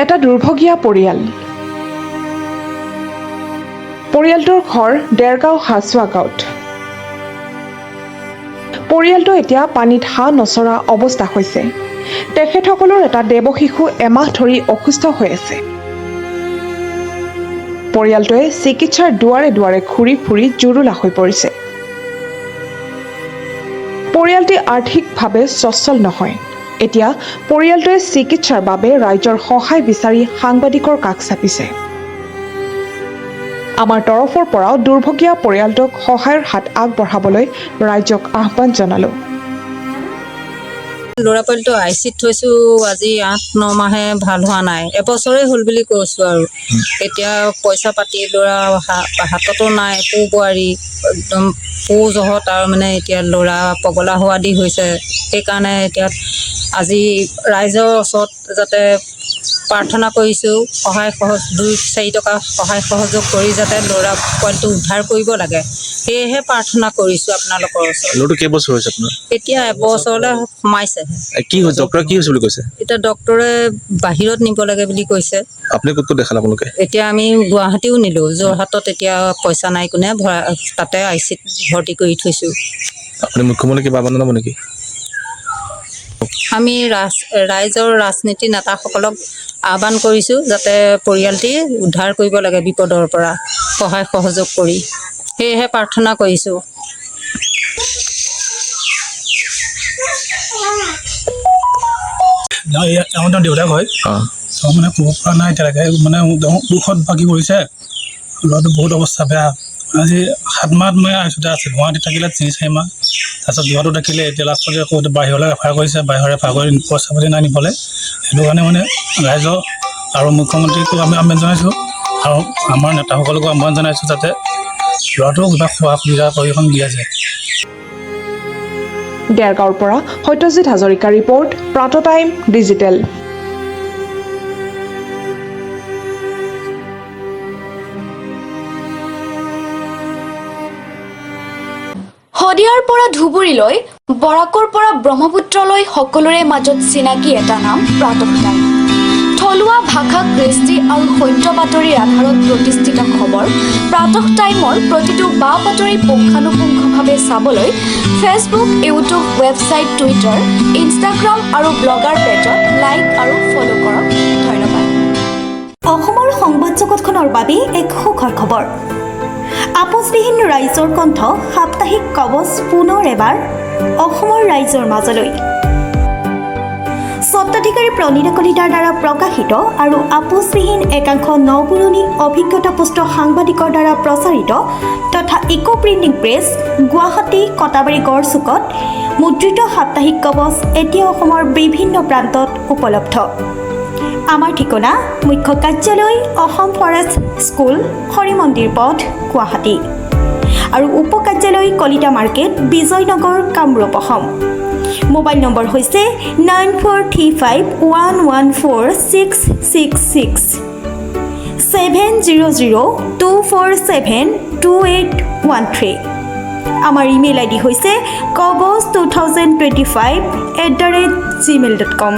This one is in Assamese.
এটা দুৰ্ভগীয়া পৰিয়াল। পৰিয়ালটোৰ ঘৰ দেৰগাঁও হাছুৱা গাঁৱত। পৰিয়ালটো এতিয়া পানীত হাঁহ নচৰা অৱস্থা হৈছে। তেখেতসকলৰ এটা দেৱশিশু এমাহ ধৰি অসুস্থ হৈ আছে। পৰিয়ালটোৱে চিকিৎসাৰ দুৱাৰে দুৱাৰে ঘূৰি ফুৰি জুৰুলা হৈ পৰিছে। পৰিয়ালটি আৰ্থিকভাৱে সচ্ছল নহয়। এতিয়া পৰিয়ালটোৱে চিকিৎসাৰ বাবে ৰাইজৰ সহায় বিচাৰি সাংবাদিকৰ কাষ চাপিছে। আমাৰ তৰফৰ পৰাও দুৰ্ভগীয়া পৰিয়ালটোক সহায়ৰ হাত আগবঢ়াবলৈ ৰাইজক আহ্বান জনালোঁ। ল'ৰা পোৱালিটো আইচিত থৈছোঁ আজি 8-9 মাহে ভাল হোৱা নাই। এবছৰে হ'ল বুলি কৈছোঁ আৰু এতিয়া পইচা পাতি ল'ৰা হাততো নাই। পো বোৱাৰী একদম পো জহত আৰু মানে এতিয়া ল'ৰা পগলা হোৱা দি হৈছে। সেইকাৰণে এতিয়া আজি ৰাইজৰ ওচৰত যাতে প্ৰাৰ্থনা কৰিছোঁ, সহায় 2-4 টকা সহায় সহযোগ কৰি যাতে ল'ৰা পোৱালিটো উদ্ধাৰ কৰিব লাগে। সেয়েহে প্ৰাৰ্থনা কৰিছোঁ আপোনালোকৰ ওচৰত। ল'ৰাটো কেইবছৰ হৈছে আপোনাৰ? এতিয়া এবছৰলৈ সোমাইছে। কি হৈছে? ডক্টৰে কি হৈছে বুলি কৈছে? এতিয়া ডক্টৰে বাহিৰত নিব লাগে বুলি কৈছে। আপুনি ক'ত দেখালে আপোনালোকে? এতিয়া আমি গুৱাহাটীও নিলোঁ। যোৰহাটত এতিয়া পইচা নাই কোনে তাতে আইচিত ভৰ্তি কৰি থৈছোঁ। আপুনি মুখ্যমন্ত্ৰী কিবা আহ্বান জনাব নেকি? আমি ৰাইজৰ ৰাজনীতি নেতাসকলক আহ্বান কৰিছোঁ যাতে পৰিয়ালটি উদ্ধাৰ কৰিব লাগে বিপদৰ পৰা সহায় সহযোগ কৰি। সেয়েহে প্ৰাৰ্থনা কৰিছোঁ। আমাৰ দেউতাক হয়। মানে ক'ব পৰা নাই এতিয়ালৈকে, মানে দুখত বাকী কৰিছে। ল'ৰাটো বহুত অৱস্থা বেয়া। আজি 7 মাহ মই আইচুতে আছে। গুৱাহাটীত থাকিলে 3-4 মাহ। তাৰপিছত যোৰহাটত থাকিলে এতিয়া লাষ্টতে আকৌ বাহিৰলৈ ৰেফাৰ কৰিছে। বাহিৰৰ ৰেফাৰ কৰি পইচা পাতি নাই নিবলৈ। সেইটো কাৰণে মানে ৰাইজৰ আৰু মুখ্যমন্ত্ৰীকো আমি আহ্বান জনাইছোঁ আৰু আমাৰ নেতাসকলকো আহ্বান জনাইছোঁ যাতে ল'ৰাটোক কিবা খোৱা সুবিধা কৰি এখন দিয়া যায়। দেৰগাঁৱৰ পৰা সত্যজিৎ হাজৰিকা ৰিপৰ্ট, প্ৰাত টাইম ডিজিটেল। শদিয়াৰ পৰা ধুবুৰীলৈ, বৰাকৰ পৰা ব্ৰহ্মপুত্ৰলৈ সকলোৰে মাজত চিনাকি এটা নাম প্ৰাতঃ টাইম। থলুৱা ভাষা, কৃষ্টি আৰু সত্য বাতৰিৰ আধাৰত প্ৰতিষ্ঠিত খবৰ প্ৰাতঃ টাইমৰ প্ৰতিটো বা বাতৰি পুংখানুপুংখভাৱে চাবলৈ Facebook, YouTube, website, Twitter, Instagram আৰু ব্লগাৰ পেজত লাইক আৰু ফ'ল' কৰক। ধন্যবাদ। অসমৰ সংবাদ জগতখনৰ বাবে এক সুখৰ খবৰ। আপোচবিহীন ৰাইজৰ কণ্ঠ সাপ্তাহিক কবচ পুনৰ এবাৰ অসমৰ ৰাইজৰ মাজলৈ। স্বত্বাধিকাৰী প্ৰণীতা কলিতাৰ দ্বাৰা প্ৰকাশিত আৰু আপোচবিহীন একাংশ নপুৰণি অভিজ্ঞতাপুষ্ট সাংবাদিকৰ দ্বাৰা প্ৰচাৰিত তথা eco printing press, Guwahati, Katabari গড়চুকত মুদ্ৰিত সাপ্তাহিক কবচ এতিয়া অসমৰ বিভিন্ন প্ৰান্তত উপলব্ধ। আমাৰ ঠিকনা মুখ্য কাৰ্যালয়, অসম ফৰেষ্ট স্কুল, হৰি মন্দিৰ পথ, গুৱাহাটী আৰু উপ কাৰ্যালয় Kalita market, Bijoynagar, Kamrup, Assam. Mobile number হৈছে 9435114666 70024728113। আমাৰ ইমেইল আইডি হৈছে kobos2025@gmail.com।